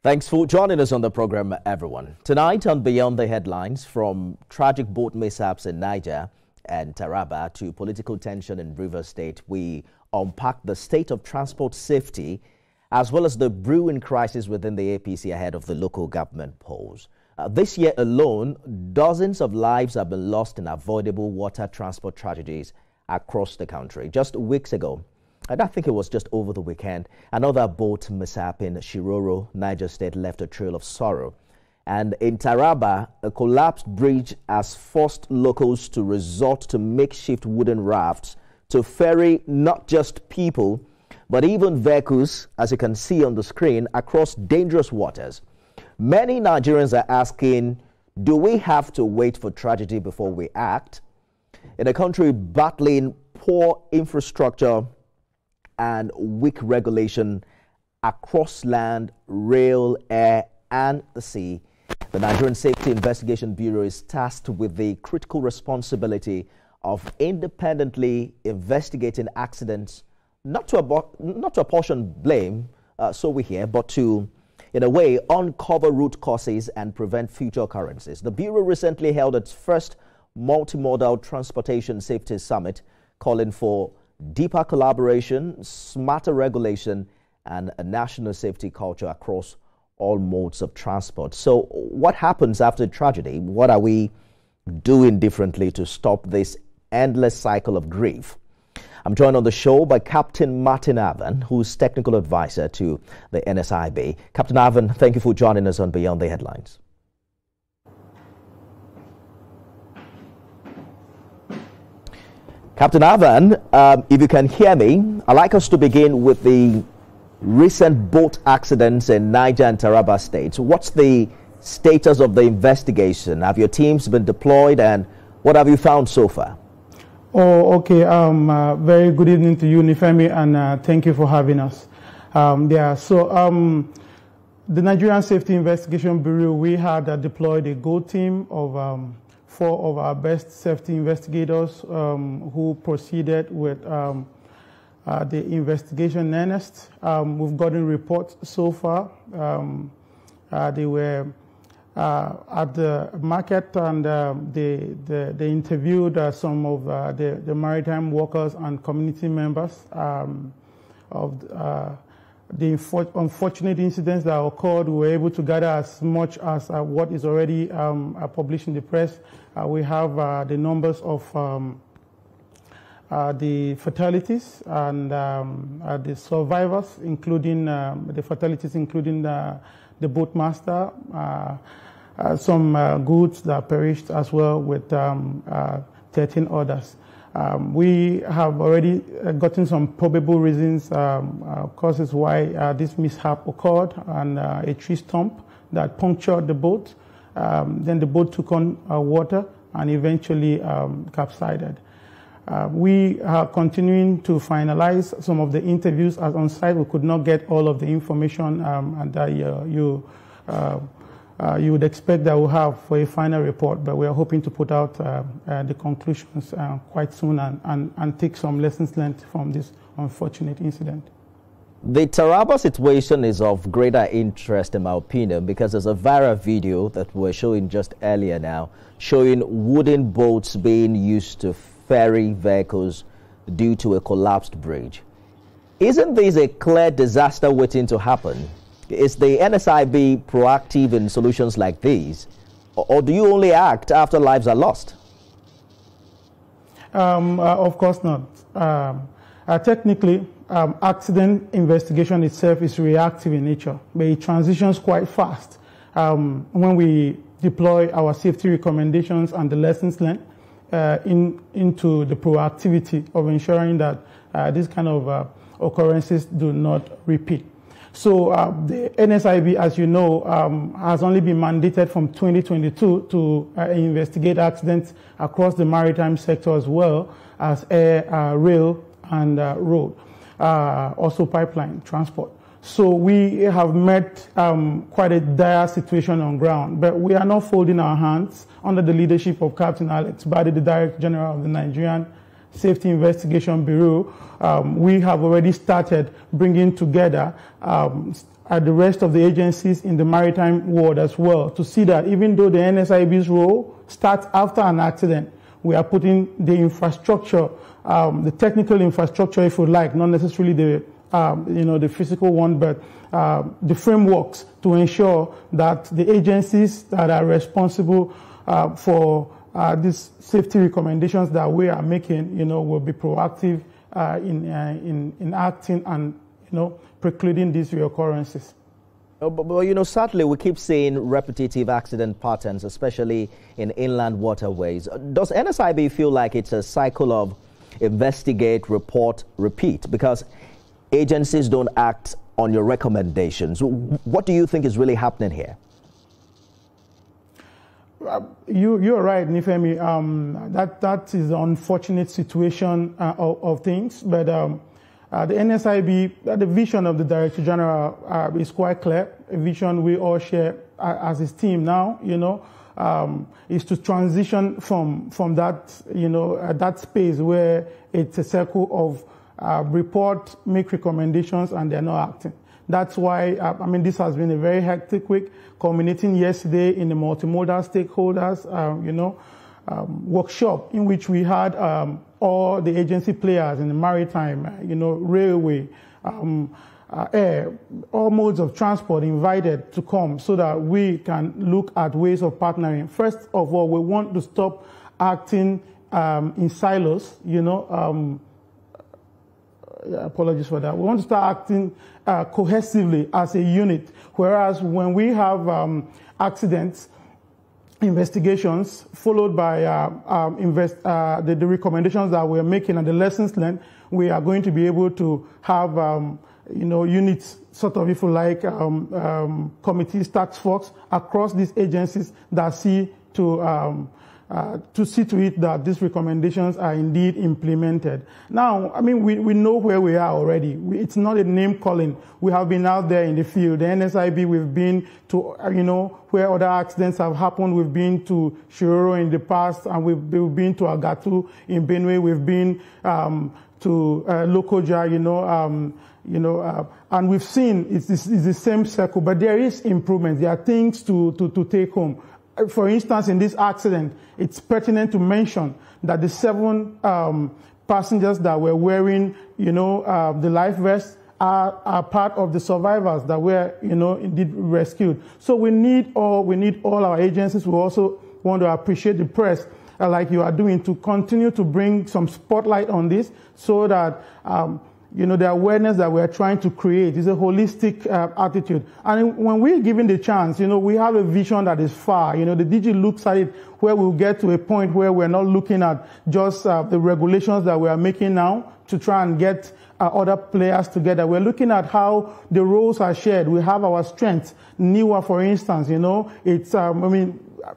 Thanks for joining us on the program, everyone. Tonight on Beyond the Headlines, from tragic boat mishaps in Niger and Taraba to political tension in Rivers State, we unpack the state of transport safety as well as the brewing crisis within the APC ahead of the local government polls. This year alone, dozens of lives have been lost in avoidable water transport tragedies across the country. Just weeks ago, and I think it was just over the weekend, another boat mishap in Shiroro, Niger State, left a trail of sorrow. And in Taraba, a collapsed bridge has forced locals to resort to makeshift wooden rafts to ferry not just people, but even vehicles, as you can see on the screen, across dangerous waters. Many Nigerians are asking, do we have to wait for tragedy before we act? In a country battling poor infrastructure and weak regulation across land, rail, air, and the sea, the Nigerian Safety Investigation Bureau is tasked with the critical responsibility of independently investigating accidents, not to apportion blame, so we hear, but to, in a way, uncover root causes and prevent future occurrences. The Bureau recently held its first multimodal transportation safety summit, calling for deeper collaboration, smarter regulation, and a national safety culture across all modes of transport. So what happens after tragedy? What are we doing differently to stop this endless cycle of grief? I'm joined on the show by Captain Martin Avan, who's technical advisor to the NSIB. Captain Avan, thank you for joining us on Beyond the Headlines. Captain Avan, if you can hear me, I'd like us to begin with the recent boat accidents in Niger and Taraba states. What's the status of the investigation? Have your teams been deployed, and what have you found so far? Oh, okay. Very good evening to you, Nifemi, and thank you for having us. The Nigerian Safety Investigation Bureau, we had deployed a GO team of 4 of our best safety investigators who proceeded with the investigation in earnest. We've gotten reports so far. They were at the market, and they interviewed some of the maritime workers and community members of the unfortunate incidents that occurred. We were able to gather as much as what is already published in the press. We have the numbers of the fatalities and the survivors, including the fatalities, including the boatmaster, some goods that perished as well, with 13 others. We have already gotten some probable reasons, causes why this mishap occurred, and a tree stump that punctured the boat. Then the boat took on water and eventually capsized. We are continuing to finalize some of the interviews as on site. We could not get all of the information and you would expect that we'll have for a final report, but we are hoping to put out the conclusions quite soon and take some lessons learned from this unfortunate incident. The Taraba situation is of greater interest, in my opinion, because there's a viral video that we're showing just earlier now, showing wooden boats being used to ferry vehicles due to a collapsed bridge. Isn't this a clear disaster waiting to happen? Is the NSIB proactive in solutions like these, or do you only act after lives are lost? Of course not. Technically, accident investigation itself is reactive in nature, but it transitions quite fast. When we deploy our safety recommendations and the lessons learned into the proactivity of ensuring that these kind of occurrences do not repeat. So the NSIB, as you know, has only been mandated from 2022 to investigate accidents across the maritime sector as well as air, rail, and road, also pipeline transport. So we have met quite a dire situation on ground, but we are not folding our hands. Under the leadership of Captain Alex Badi, the Director General of the Nigerian Safety Investigation Bureau, we have already started bringing together at the rest of the agencies in the maritime world as well, to see that even though the NSIB's role starts after an accident, we are putting the infrastructure, the technical infrastructure, if you like, not necessarily the the physical one, but the frameworks to ensure that the agencies that are responsible for these safety recommendations that we are making, will be proactive in acting and, precluding these reoccurrences. But sadly, we keep seeing repetitive accident patterns, especially in inland waterways. Does NSIB feel like it's a cycle of investigate, report, repeat? Because agencies don't act on your recommendations. What do you think is really happening here? You're right, Nifemi. That is an unfortunate situation of things, but the NSIB, the vision of the Director General is quite clear. A vision we all share as his team now, is to transition from that, that space where it's a circle of report, make recommendations, and they're not acting. That's why, this has been a very hectic week, culminating yesterday in the multimodal stakeholders, workshop in which we had all the agency players in the maritime, railway, air, all modes of transport invited to come so that we can look at ways of partnering. First of all, we want to stop acting in silos, apologies for that. We want to start acting cohesively as a unit, whereas when we have accidents, investigations followed by the recommendations that we're making and the lessons learned, we are going to be able to have units, sort of, if you like, committees, task force across these agencies that see to it that these recommendations are indeed implemented. Now, we know where we are already. It's not a name calling. We have been out there in the field. The NSIB, we've been to, where other accidents have happened. We've been to Shiroro in the past, and we've been to Agatu in Benue. We've been to Lokoja, and we've seen it's the same circle, but there is improvement. There are things to take home. For instance, in this accident, it's pertinent to mention that the 7 passengers that were wearing, the life vests are part of the survivors that were, indeed rescued. So we need all our agencies. We also want to appreciate the press, like you are doing, to continue to bring some spotlight on this so that the awareness that we're trying to create is a holistic attitude. And when we're given the chance, we have a vision that is far. The DG looks at it where we'll get to a point where we're not looking at just the regulations that we are making now to try and get other players together. We're looking at how the roles are shared. We have our strengths. NIWA, for instance, it's,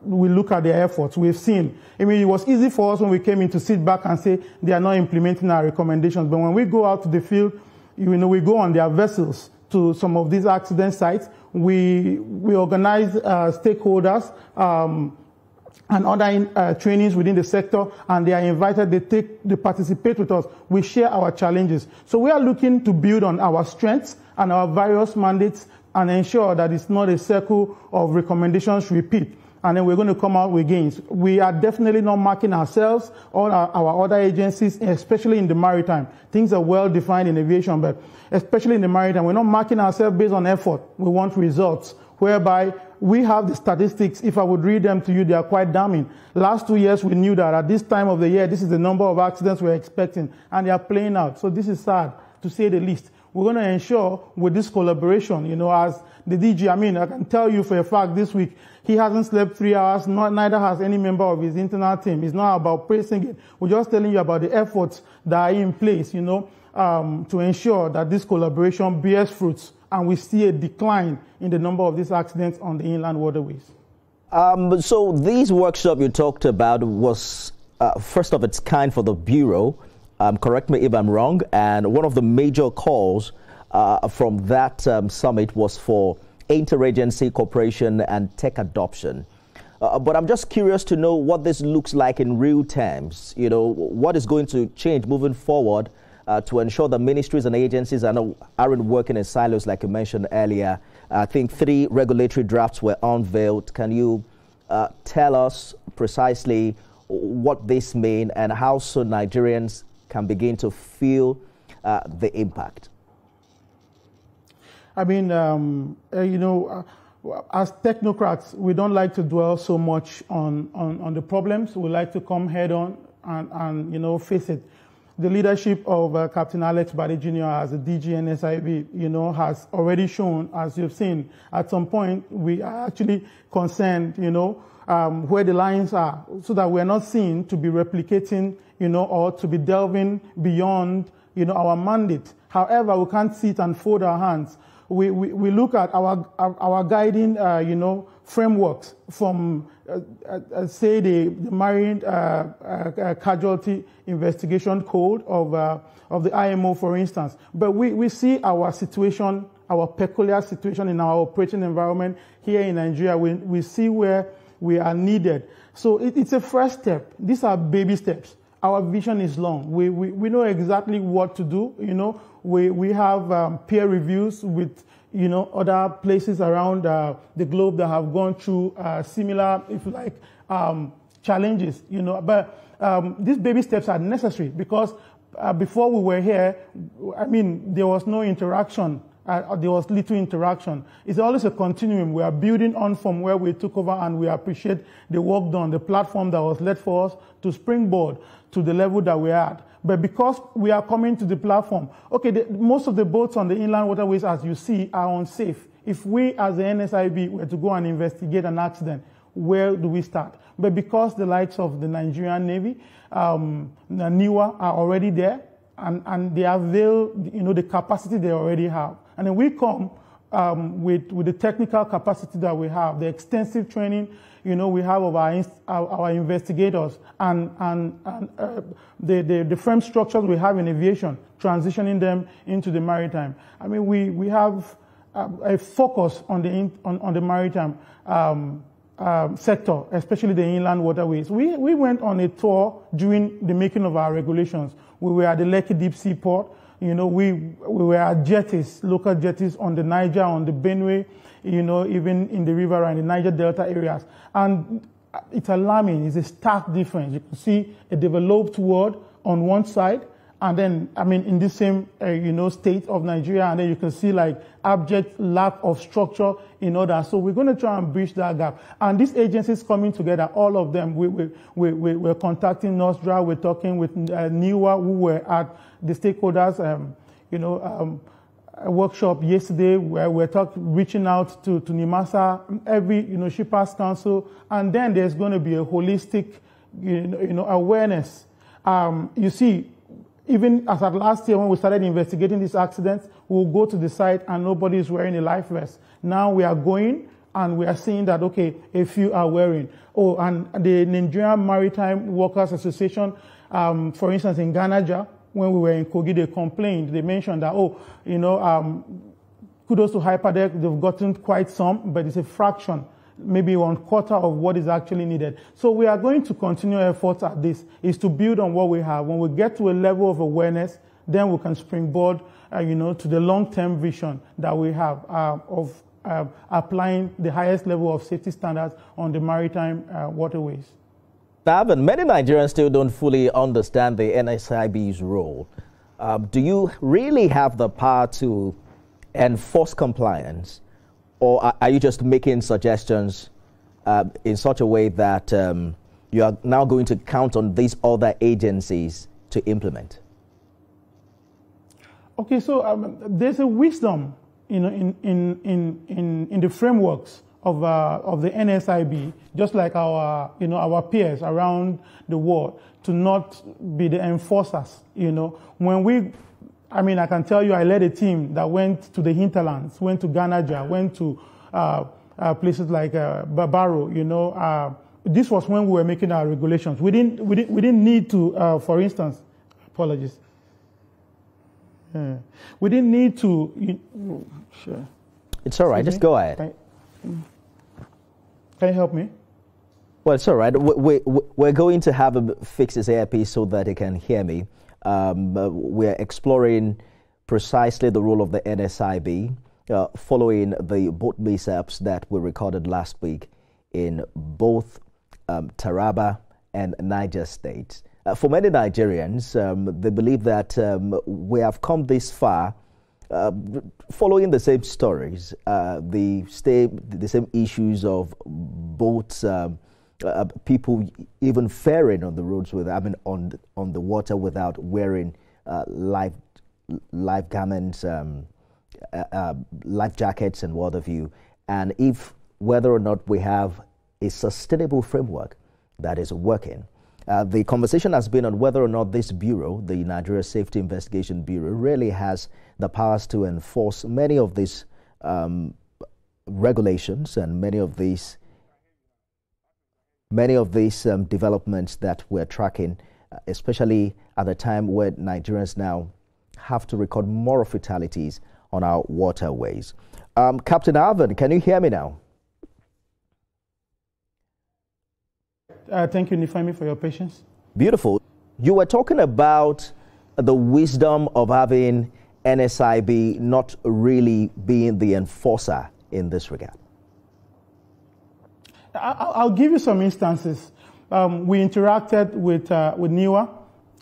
we look at their efforts. We've seen. It was easy for us when we came in to sit back and say they are not implementing our recommendations. But when we go out to the field, we go on their vessels to some of these accident sites. We organize stakeholders and other trainings within the sector, and they are invited. They participate with us. We share our challenges. So we are looking to build on our strengths and our various mandates and ensure that it's not a circle of recommendations repeat. And then we're going to come out with gains. We are definitely not marking ourselves or our other agencies, especially in the maritime. Things are well defined in aviation, but especially in the maritime, we're not marking ourselves based on effort. We want results, whereby we have the statistics. If I would read them to you, they are quite damning. Last 2 years, we knew that at this time of the year, this is the number of accidents we're expecting, and they are playing out. So this is sad, to say the least. We're going to ensure with this collaboration, as the DG, I can tell you for a fact this week, he hasn't slept 3 hours, neither has any member of his internal team. It's not about praising it. We're just telling you about the efforts that are in place, to ensure that this collaboration bears fruits and we see a decline in the number of these accidents on the inland waterways. So this workshop you talked about was first of its kind for the Bureau. Correct me if I'm wrong. And one of the major calls from that summit was for interagency cooperation and tech adoption. But I'm just curious to know what this looks like in real terms. What is going to change moving forward to ensure that ministries and agencies aren't working in silos like you mentioned earlier. I think 3 regulatory drafts were unveiled. Can you tell us precisely what this means and how soon Nigerians can begin to feel the impact? I mean, as technocrats, we don't like to dwell so much on the problems. We like to come head on and face it. The leadership of Captain Alex Bade Jr. as the DG NSIB, has already shown, as you've seen, at some point we are actually concerned, where the lines are, so that we're not seen to be replicating, or to be delving beyond, our mandate. However, we can't sit and fold our hands. We look at our guiding, frameworks from, say, the Marine Casualty Investigation Code of the IMO, for instance. But we see our situation, our peculiar situation in our operating environment here in Nigeria. We see where we are needed. So it's a first step. These are baby steps. Our vision is long. We know exactly what to do. We have peer reviews with other places around the globe that have gone through similar, if you like, challenges. But these baby steps are necessary because before we were here, there was no interaction. There was little interaction. It's always a continuum. We are building on from where we took over, and we appreciate the work done, the platform that was led for us to springboard to the level that we're at. But because we are coming to the platform, most of the boats on the inland waterways, as you see, are unsafe. If we, as the NSIB, were to go and investigate an accident, where do we start? But because the likes of the Nigerian Navy, NIWA are already there, and they avail, the capacity they already have. And then we come with the technical capacity that we have, the extensive training, we have of our investigators, and the firm structures we have in aviation, transitioning them into the maritime. We have a focus on the maritime sector, especially the inland waterways. We went on a tour during the making of our regulations. We were at the Lekki Deep Sea Port. We were at jetties, local jetties on the Niger, on the Benue, even in the river and the Niger Delta areas. And it's alarming. It's a stark difference. You can see a developed world on one side, and then, in the same, state of Nigeria, and then you can see like abject lack of structure in order. So we're going to try and bridge that gap. And these agencies coming together, all of them, we're contacting NOSDRA, we're talking with NIWA, who were at the stakeholders, a workshop yesterday where we're reaching out to NIMASA, every, Shippers Council, and then there's going to be a holistic, awareness. You see, even as at last year when we started investigating these accidents, we'll go to the site and nobody is wearing a life vest. Now we are going and we are seeing that, a few are wearing. Oh, and the Nigerian Maritime Workers Association, for instance, in Ghana, when we were in Kogi, they complained. They mentioned that, kudos to Hyperdeck, they've gotten quite some, but it's a fraction, maybe 1/4 of what is actually needed. So we are going to continue efforts at this, is to build on what we have. When we get to a level of awareness, then we can springboard, to the long-term vision that we have of applying the highest level of safety standards on the maritime waterways. But many Nigerians still don't fully understand the NSIB's role. Do you really have the power to enforce compliance, or are you just making suggestions in such a way that you are now going to count on these other agencies to implement? Okay, so there's a wisdom, in the frameworks of the NSIB, just like our peers around the world, to not be the enforcers. When we, I can tell you, I led a team that went to the hinterlands, went to Ghana, went to places like Barbaro. This was when we were making our regulations. We didn't need to, for instance, apologies. We didn't need to. Sure. It's all right. Just go ahead. Can you help me? Well, it's all right. We're going to have him fix his earpiece so that he can hear me. We're exploring precisely the role of the NSIB following the boat mishaps that were recorded last week in both Taraba and Niger states. For many Nigerians, they believe that we have come this far following the same stories, the same issues of boats, people even faring on the roads with, on the water without wearing life garments, life jackets, and what have you. And if whether or not we have a sustainable framework that is working. The conversation has been on whether or not this bureau, the Nigeria Safety Investigation Bureau, really has the powers to enforce many of these regulations and many of these developments that we're tracking, especially at a time where Nigerians now have to record more fatalities on our waterways. Captain Alvin, can you hear me now? Thank you, Nifemi, for your patience. Beautiful. You were talking about the wisdom of having NSIB not really being the enforcer in this regard. I'll give you some instances. We interacted with NIWA.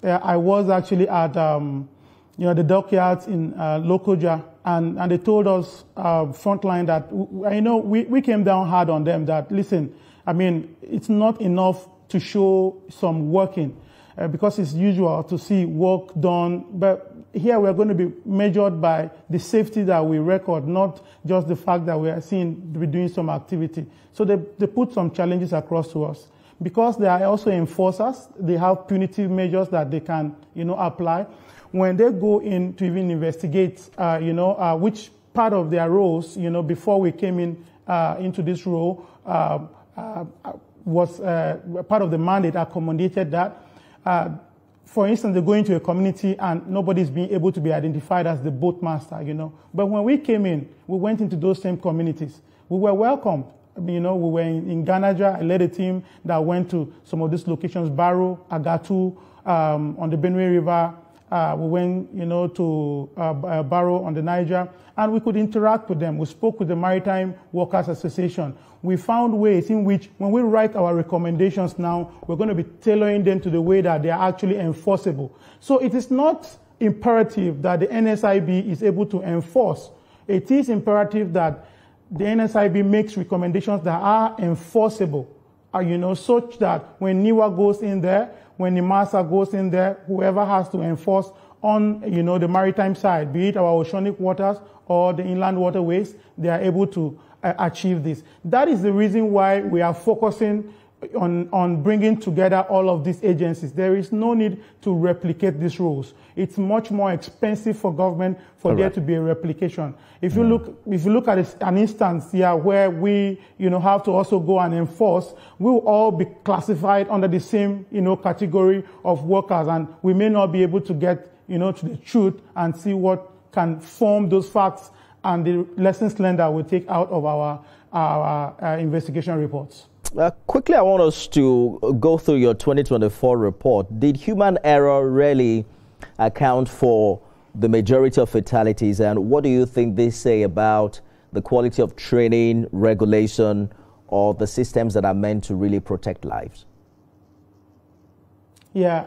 I was actually at the dockyards in Lokoja, and they told us frontline that we came down hard on them. That listen, I mean, it's not enough to show some working because it's usual to see work done. But here we're going to be measured by the safety that we record, not just the fact that we are seen to be doing some activity. So they put some challenges across to us. Because they are also enforcers, they have punitive measures that they can, apply. When they go in to even investigate, which part of their roles, before we came into this role, was part of the mandate accommodated that. For instance, they go into a community and nobody's being able to be identified as the boat master, But when we came in, we went into those same communities. We were welcomed. We were in Ganaja. I led a team that went to some of these locations, Baro, Agatu, on the Benue River. We went, to Baro on the Niger, and we could interact with them. We spoke with the Maritime Workers Association. We found ways in which, when we write our recommendations now, we're going to be tailoring them to the way that they are actually enforceable. So it is not imperative that the NSIB is able to enforce. It is imperative that the NSIB makes recommendations that are enforceable, such that when NIWA goes in there, when NIMASA goes in there, whoever has to enforce on, the maritime side, be it our oceanic waters or the inland waterways, they are able to achieve this. That is the reason why we are focusing on bringing together all of these agencies. There is no need to replicate these rules. It's much more expensive for government for there to be a replication. If you look at an instance here where we, have to also go and enforce, we will all be classified under the same, category of workers, and we may not be able to get, to the truth and see what can form those facts and the lessons learned that we take out of our investigation reports. Quickly, I want us to go through your 2024 report. Did human error really account for the majority of fatalities, and what do you think they say about the quality of training, regulation, or the systems that are meant to really protect lives? Yeah,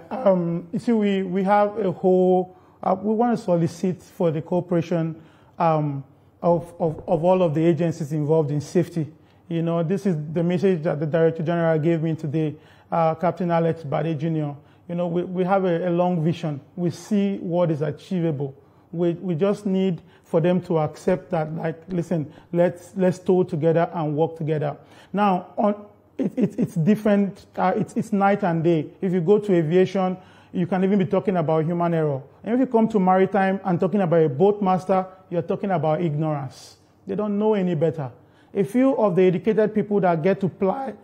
you see, we have a whole, we want to solicit for the cooperation of all of the agencies involved in safety. This is the message that the Director General gave me today, Captain Alex Bade Jr. We have a long vision. We see what is achievable. We just need for them to accept that, listen, let's toll together and work together. Now, it's different. It's night and day. If you go to aviation, you can even be talking about human error. And if you come to maritime and talking about a boat master, you're talking about ignorance. They don't know any better. A few of the educated people that get to ply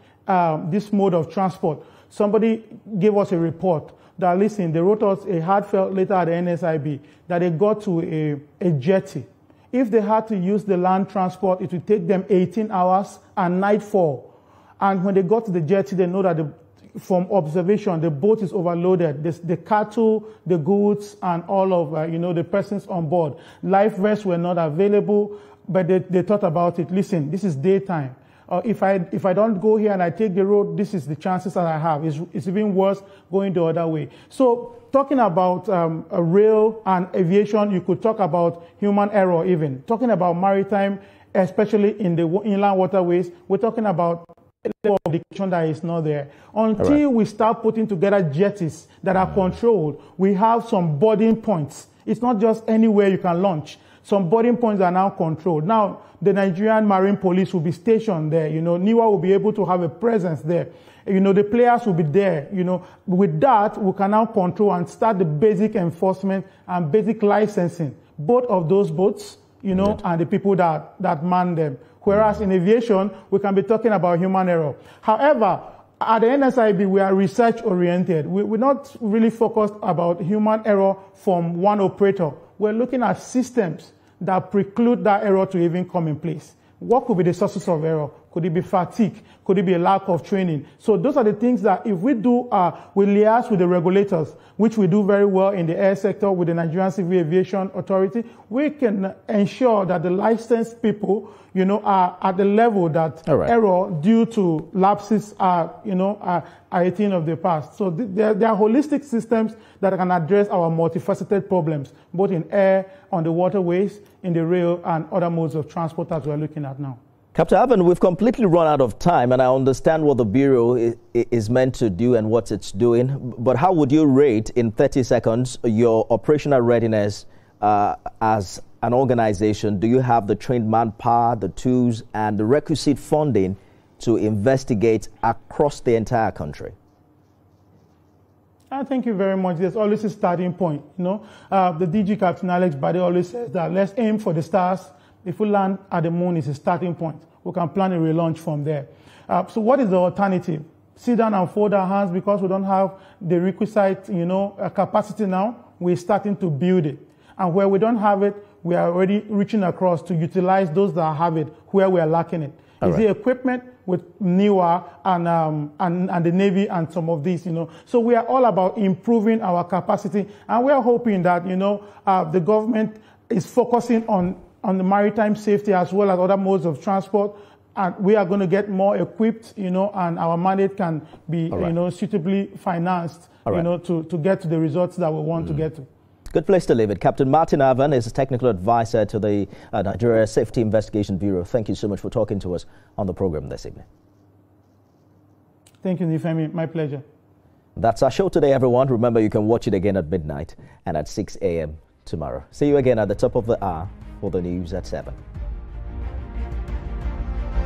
this mode of transport, somebody gave us a report that, listen, they wrote us a heartfelt letter at the NSIB that they got to a jetty. If they had to use the land transport, it would take them 18 hours and nightfall. And when they got to the jetty, they know that from observation, the boat is overloaded. The cattle, the goods, and all of the persons on board. Life vests were not available, but they thought about it. Listen, this is daytime. If I don't go here and I take the road, this is the chances that I have. It's even worse going the other way. So talking about rail and aviation, you could talk about human error even. Talking about maritime, especially in the inland waterways, we're talking about a level of dedication that is not there. Until we start putting together jetties that are controlled, we have some boarding points. It's not just anywhere you can launch. Some boarding points are now controlled. Now, the Nigerian Marine Police will be stationed there. NIWA will be able to have a presence there. The players will be there. With that, we can now control and start the basic enforcement and basic licensing, both of those boats, and the people that man them. Whereas in aviation, we can be talking about human error. However, at the NSIB, we are research-oriented. We're not really focused about human error from one operator. We're looking at systems that preclude that error to even come in place. What could be the sources of error? Could it be fatigue? Could it be a lack of training? So those are the things that if we do, we liaise with the regulators, which we do very well in the air sector with the Nigerian Civil Aviation Authority, we can ensure that the licensed people, are at the level that error due to lapses are a thing of the past. So there are holistic systems that can address our multifaceted problems, both in air, on the waterways, in the rail, and other modes of transport as we're looking at now. Captain Avan, we've completely run out of time, and I understand what the Bureau is meant to do and what it's doing. But how would you rate in 30 seconds your operational readiness as an organization? Do you have the trained manpower, the tools, and the requisite funding to investigate across the entire country? Thank you very much. There's always a starting point. The DG Captain Alex Bade always says that let's aim for the stars. If we land at the moon, is a starting point. We can plan a relaunch from there. So what is the alternative? Sit down and fold our hands because we don't have the requisite, capacity now. We're starting to build it. And where we don't have it, we are already reaching across to utilize those that have it where we are lacking it. Is the equipment with NIWA and the Navy and some of these, So we are all about improving our capacity. And we are hoping that, the government is focusing on the maritime safety as well as other modes of transport. And we are going to get more equipped, and our mandate can be, suitably financed, to get to the results that we want to get to. Good place to leave it. Captain Martin Avan is a technical advisor to the Nigeria Safety Investigation Bureau. Thank you so much for talking to us on the program this evening. Thank you, Nifemi. My pleasure. That's our show today, everyone. Remember, you can watch it again at midnight and at 6 a.m. tomorrow. See you again at the top of the hour for the news at 7.